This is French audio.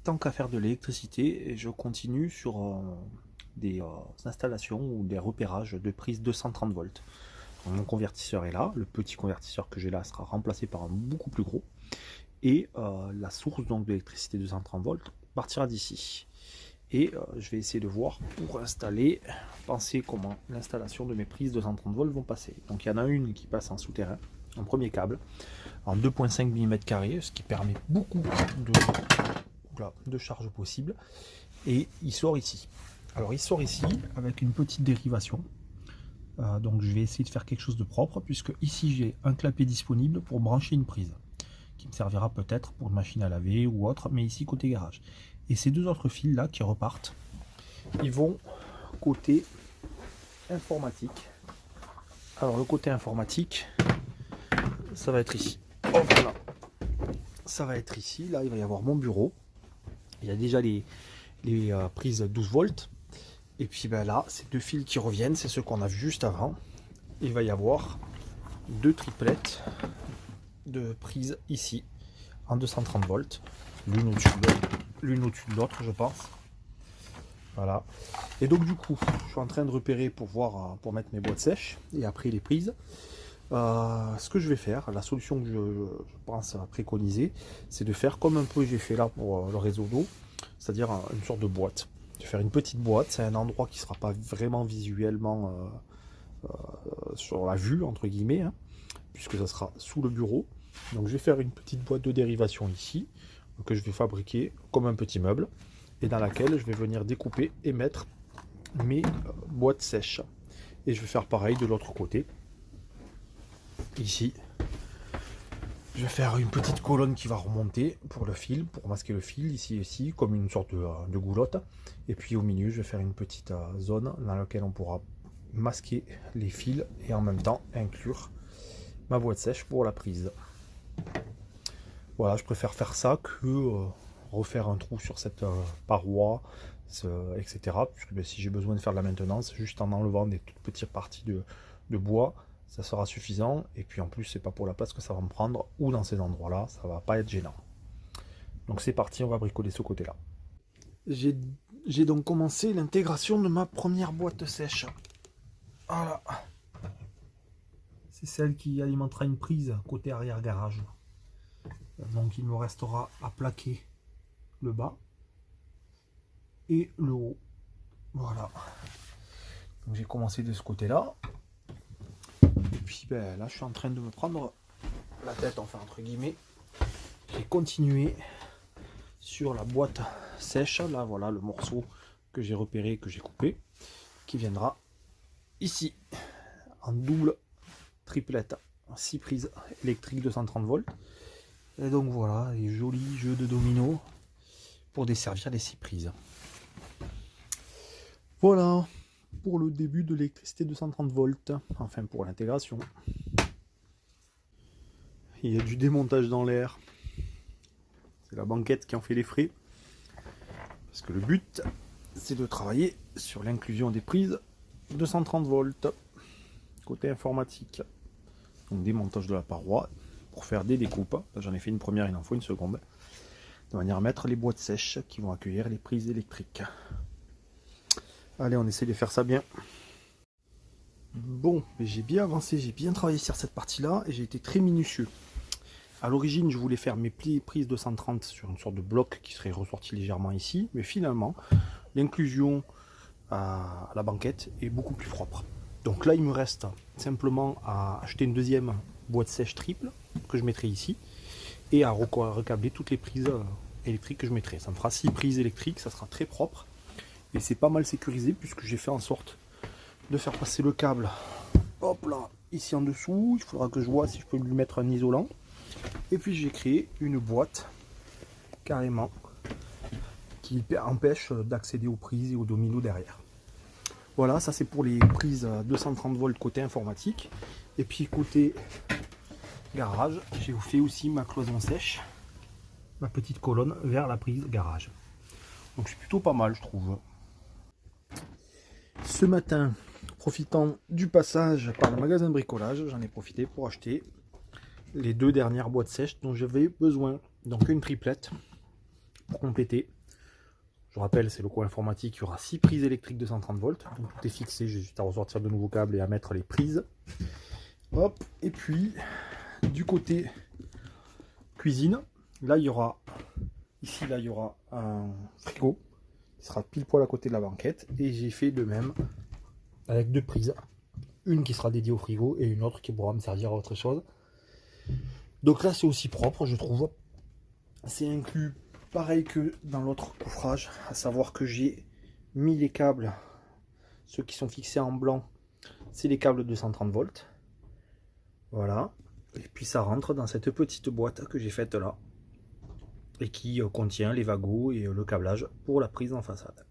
tant qu'à faire de l'électricité, je continue sur des installations ou des repérages de prise 230 volts. Donc, mon convertisseur est là, le petit convertisseur que j'ai là sera remplacé par un beaucoup plus gros, et la source donc d'électricité 230 volts partira d'ici. Et je vais essayer de voir pour installer, penser comment l'installation de mes prises 230 volts vont passer. Donc il y en a une qui passe en souterrain, en premier câble, en 2,5 mm, ce qui permet beaucoup de charge possible. Et il sort ici. Alors il sort ici avec une petite dérivation. Donc je vais essayer de faire quelque chose de propre, puisque ici j'ai un clapet disponible pour brancher une prise, qui me servira peut-être pour une machine à laver ou autre, mais ici côté garage. Et ces deux autres fils là qui repartent, ils vont côté informatique. Alors le côté informatique, ça va être ici. Hop là. Ça va être ici. Là il va y avoir mon bureau. Il y a déjà les prises 12 volts. Et puis ben là, ces deux fils qui reviennent, c'est ceux qu'on a vu juste avant. Il va y avoir deux triplettes de prises ici en 230 volts. L'une au-dessus de l'autre, je pense. Voilà. Et donc du coup, je suis en train de repérer pour voir, pour mettre mes boîtes sèches et après les prises. Ce que je vais faire, la solution que je pense à préconiser, c'est de faire comme un peu j'ai fait là pour le réseau d'eau, c'est-à-dire une sorte de boîte. De faire une petite boîte, c'est un endroit qui ne sera pas vraiment visuellement sur la vue, entre guillemets, hein, puisque ça sera sous le bureau. Donc je vais faire une petite boîte de dérivation ici, que je vais fabriquer comme un petit meuble, et dans laquelle je vais venir découper et mettre mes boîtes sèches. Et je vais faire pareil de l'autre côté. Ici, je vais faire une petite colonne qui va remonter pour le fil, pour masquer le fil, ici, comme une sorte de goulotte. Et puis au milieu, je vais faire une petite zone dans laquelle on pourra masquer les fils et en même temps inclure ma boîte sèche pour la prise. Voilà, je préfère faire ça que refaire un trou sur cette paroi, etc. Puisque ben, si j'ai besoin de faire de la maintenance, juste en enlevant des toutes petites parties de bois, ça sera suffisant. Et puis en plus, c'est pas pour la place que ça va me prendre, ou dans ces endroits-là, ça va pas être gênant. Donc c'est parti, on va bricoler ce côté-là. J'ai donc commencé l'intégration de ma première boîte sèche. Voilà. C'est celle qui alimentera une prise côté arrière garage. Donc il me restera à plaquer le bas et le haut. Voilà. Donc j'ai commencé de ce côté-là. Et puis ben, là je suis en train de me prendre la tête, enfin entre guillemets. J'ai continué sur la boîte sèche. Là voilà le morceau que j'ai repéré, que j'ai coupé, qui viendra ici en double triplette, 6 prises électriques 230 volts. Et donc voilà, les jolis jeux de dominos pour desservir les 6 prises. Voilà pour le début de l'électricité 230 volts, enfin pour l'intégration. Il y a du démontage dans l'air. C'est la banquette qui en fait les frais. Parce que le but, c'est de travailler sur l'inclusion des prises 230 volts. Côté informatique. Donc démontage de la paroi pour faire des découpes. J'en ai fait une première, il en faut une seconde. De manière à mettre les boîtes sèches qui vont accueillir les prises électriques. Allez, on essaie de faire ça bien. Bon, j'ai bien avancé, j'ai bien travaillé sur cette partie-là et j'ai été très minutieux. À l'origine, je voulais faire mes prises 230 sur une sorte de bloc qui serait ressorti légèrement ici, mais finalement, l'inclusion à la banquette est beaucoup plus propre. Donc là, il me reste simplement à acheter une deuxième boîte sèche triple que je mettrai ici et à recabler toutes les prises électriques que je mettrai. Ça me fera 6 prises électriques, ça sera très propre et c'est pas mal sécurisé puisque j'ai fait en sorte de faire passer le câble, hop là, ici en dessous. Il faudra que je vois si je peux lui mettre un isolant. Et puis j'ai créé une boîte carrément qui empêche d'accéder aux prises et aux dominos derrière. Voilà, ça c'est pour les prises 230 volts côté informatique. Et puis côté garage, j'ai fait aussi ma cloison sèche, ma petite colonne vers la prise garage. Donc c'est plutôt pas mal, je trouve. Ce matin, profitant du passage par le magasin de bricolage, j'en ai profité pour acheter les 2 dernières boîtes sèches dont j'avais besoin. Donc une triplette pour compléter. Je rappelle, c'est le coin informatique, il y aura 6 prises électriques 230 volts. Donc tout est fixé, j'ai juste à ressortir de nouveaux câbles et à mettre les prises. Hop, et puis du côté cuisine, là il y aura ici là il y aura un frigo qui sera pile poil à côté de la banquette, et j'ai fait de même avec 2 prises, une qui sera dédiée au frigo et une autre qui pourra me servir à autre chose. Donc là c'est aussi propre, je trouve. C'est inclus pareil que dans l'autre coffrage, à savoir que j'ai mis les câbles, ceux qui sont fixés en blanc, c'est les câbles 230 volts. Voilà, et puis ça rentre dans cette petite boîte que j'ai faite là et qui contient les wagons et le câblage pour la prise en façade.